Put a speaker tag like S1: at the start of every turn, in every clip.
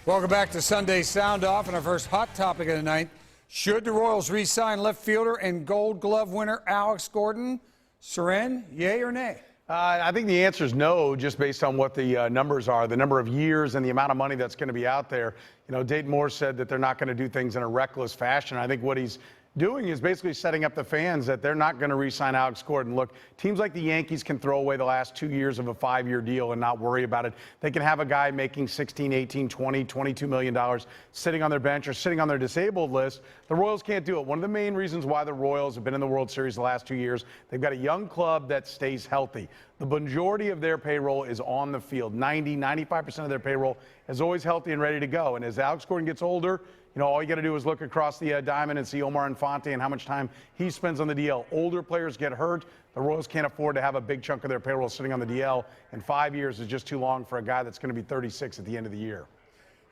S1: Welcome back to Sunday Sound Off, and our first hot topic of the night. Should the Royals re-sign left fielder and Gold Glove winner Alex Gordon? Seren, yay or nay?
S2: I think the answer is no, just based on what the numbers are, the number of years and the amount of money that's going to be out there. You know, Dayton Moore said that they're not going to do things in a reckless fashion. I think what he's doing is basically setting up the fans that they're not going to re-sign Alex Gordon. Look, teams like the Yankees can throw away the last 2 years of a 5-year deal and not worry about it. They can have a guy making $16, $18, $20, $22 million sitting on their bench or sitting on their disabled list. The Royals can't do it. One of the main reasons why the Royals have been in the World Series the last 2 years, they've got a young club that stays healthy. The majority of their payroll is on the field. 95% of their payroll is always healthy and ready to go. And as Alex Gordon gets older, you know, all you got to do is look across the diamond and see Omar Infante and how much time he spends on the DL. Older players get hurt. The Royals can't afford to have a big chunk of their payroll sitting on the DL, and 5 years is just too long for a guy that's going to be 36 at the end of the year.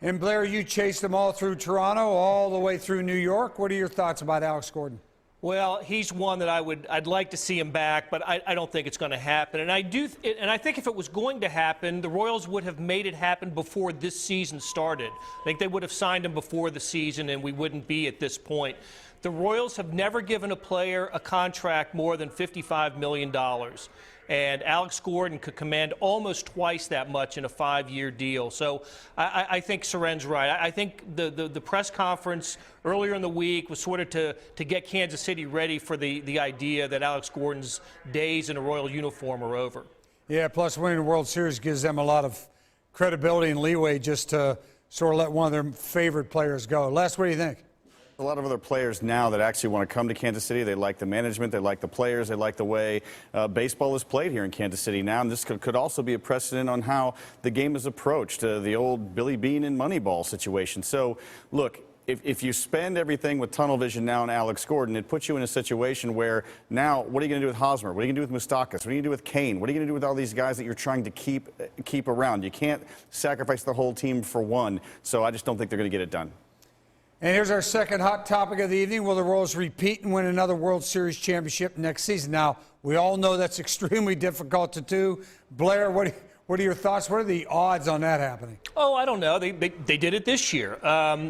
S1: And Blair, you chased them all through Toronto, all the way through New York. What are your thoughts about Alex Gordon?
S3: Well, he's one that I'd like to see him back, but I don't think it's going to happen. And I think if it was going to happen, the Royals would have made it happen before this season started. I think they would have signed him before the season, and we wouldn't be at this point. The Royals have never given a player a contract more than $55 million. And Alex Gordon could command almost twice that much in a 5-year deal. So I think Seren's right. I think the press conference earlier in the week was sort of to get Kansas City ready for the idea that Alex Gordon's days in a Royal uniform are over.
S1: Yeah, plus winning the World Series gives them a lot of credibility and leeway just to sort of let one of their favorite players go. Les, what do you think?
S4: A lot of other players now that actually want to come to Kansas City. They like the management, they like the players, they like the way baseball is played here in Kansas City now. And this could also be a precedent on how the game is approached, the old Billy Beane and Moneyball situation. So, look, if you spend everything with tunnel vision now on Alex Gordon, it puts you in a situation where now what are you going to do with Hosmer? What are you going to do with Moustakas? What are you going to do with Kane? What are you going to do with all these guys that you're trying to keep around? You can't sacrifice the whole team for one. So I just don't think they're going to get it done.
S1: And here's our second hot topic of the evening. Will the Royals repeat and win another World Series championship next season? Now, we all know that's extremely difficult to do. Blair, what are your thoughts? What are the odds on that happening?
S3: Oh, I don't know. They did it this year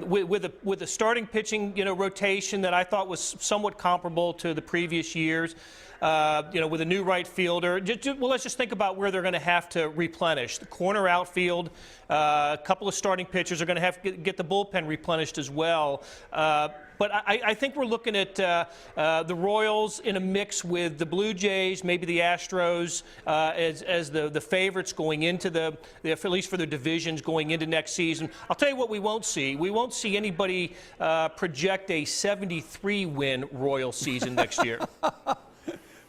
S3: with a starting pitching rotation that I thought was somewhat comparable to the previous years. With a new right fielder. Well, let's just think about where they're going to have to replenish. The corner outfield, a couple of starting pitchers are going to have to get the bullpen replenished as well. But I think we're looking at the Royals in a mix with the Blue Jays, maybe the Astros, as the favorites going into at least for the divisions going into next season. I'll tell you what we won't see. We won't see anybody project a 73-win Royal season next year.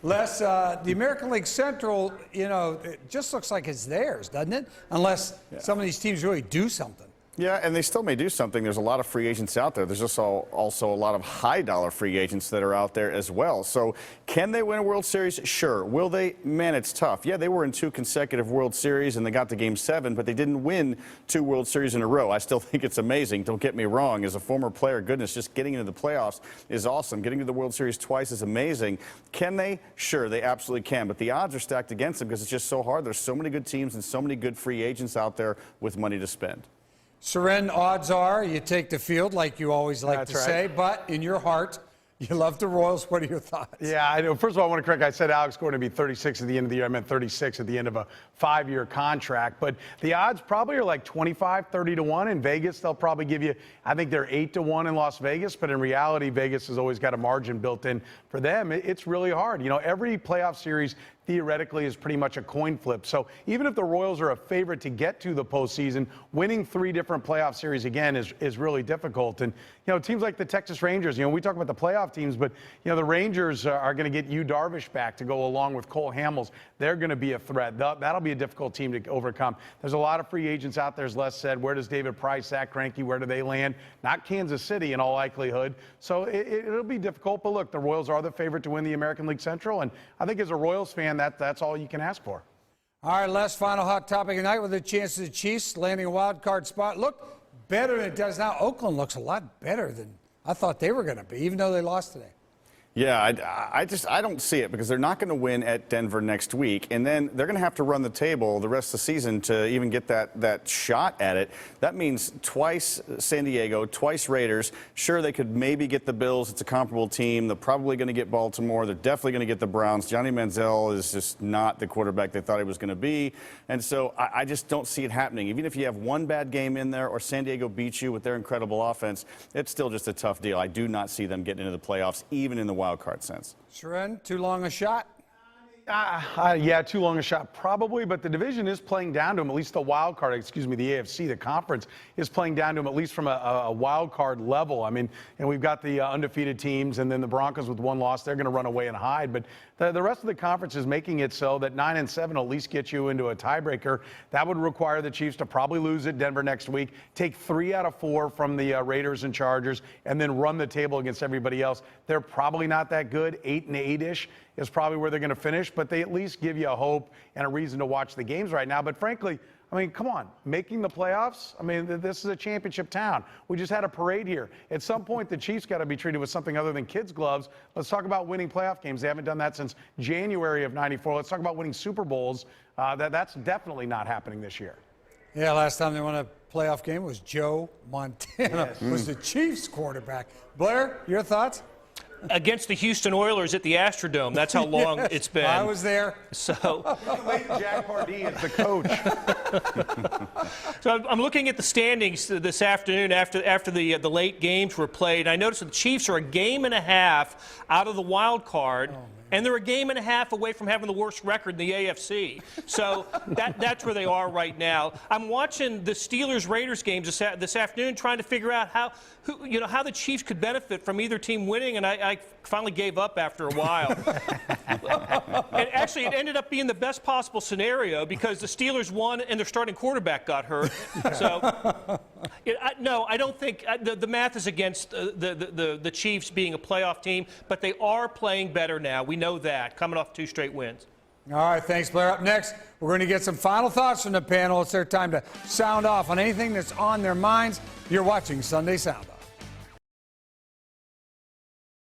S1: Les, the American League Central, it just looks like it's theirs, doesn't it? Unless some of these teams really do something.
S4: Yeah, and they still may do something. There's a lot of free agents out there. There's also a lot of high-dollar free agents that are out there as well. So can they win a World Series? Sure. Will they? Man, it's tough. Yeah, they were in 2 consecutive World Series, and they got to Game 7, but they didn't win 2 World Series in a row. I still think it's amazing. Don't get me wrong. As a former player, goodness, just getting into the playoffs is awesome. Getting to the World Series twice is amazing. Can they? Sure, they absolutely can. But the odds are stacked against them because it's just so hard. There's so many good teams and so many good free agents out there with money to spend.
S1: Seren, odds are you take the field like you always like to say, but in your heart, you love the Royals. What are your thoughts?
S2: Yeah, I know. First of all, I want to correct. I said Alex Gordon would be 36 at the end of the year. I meant 36 at the end of a 5-year contract. But the odds probably are like 25, 30 to 1. In Vegas, they'll probably give you, I think they're 8 to 1 in Las Vegas. But in reality, Vegas has always got a margin built in. For them, it's really hard. Every playoff series theoretically is pretty much a coin flip. So even if the Royals are a favorite to get to the postseason, winning 3 different playoff series again is really difficult. And, teams like the Texas Rangers, we talk about the playoff teams, but, the Rangers are going to get Yu Darvish back to go along with Cole Hamels. They're going to be a threat. That'll be a difficult team to overcome. There's a lot of free agents out there, as Les said. Where does David Price, Zach Greinke, where do they land? Not Kansas City in all likelihood. So it'll be difficult. But look, the Royals are the favorite to win the American League Central. And I think as a Royals fan, that's all you can ask for.
S1: All right, Les, final hot topic tonight with the chance of the Chiefs landing a wild card spot. Look better than it does now. Oakland looks a lot better than I thought they were going to be, even though they lost today.
S4: Yeah, I don't see it because they're not going to win at Denver next week, and then they're going to have to run the table the rest of the season to even get that shot at it. That means twice San Diego, twice Raiders. Sure, they could maybe get the Bills. It's a comparable team. They're probably going to get Baltimore. They're definitely going to get the Browns. Johnny Manziel is just not the quarterback they thought he was going to be, and so I just don't see it happening. Even if you have one bad game in there or San Diego beats you with their incredible offense, it's still just a tough deal. I do not see them getting into the playoffs, even in the wild card sense.
S1: Sharon, too long a shot?
S2: Yeah, too long a shot probably, but the division is playing down to him, at least the wild card, the AFC, the conference is playing down to him, at least from a wild card level. I mean, and we've got the undefeated teams, and then the Broncos with one loss, they're going to run away and hide. But the rest of the conference is making it so that 9 and 7 will at least get you into a tiebreaker. That would require the Chiefs to probably lose at Denver next week, take 3 out of 4 from the Raiders and Chargers, and then run the table against everybody else. They're probably not that good. 8 and 8-ish is probably where they're going to finish, but they at least give you a hope and a reason to watch the games right now. But frankly, I mean, come on, making the playoffs? I mean, this is a championship town. We just had a parade here. At some point, the Chiefs got to be treated with something other than kids' gloves. Let's talk about winning playoff games. They haven't done that since January of '94. Let's talk about winning Super Bowls. That's definitely not happening this year.
S1: Yeah, last time they won a playoff game was Joe Montana, was the Chiefs quarterback. Blair, your thoughts?
S3: Against the Houston Oilers at the Astrodome. That's how long it's been.
S1: I was there.
S3: So,
S2: Jack Pardee is the coach.
S3: So I'm looking at the standings this afternoon after the late games were played. I noticed that the Chiefs are a game and a half out of the wild card. And they're a game and a half away from having the worst record in the AFC. So that's where they are right now. I'm watching the Steelers-Raiders games this afternoon, trying to figure out how the Chiefs could benefit from either team winning, and I finally gave up after a while. And actually, it ended up being the best possible scenario because the Steelers won and their starting quarterback got hurt. So, no, I don't think the math is against the Chiefs being a playoff team, but they are playing better now. We know that, coming off 2 straight wins.
S1: All right, thanks, Blair. Up next, we're going to get some final thoughts from the panel. It's their time to sound off on anything that's on their minds. You're watching Sunday Sound Off.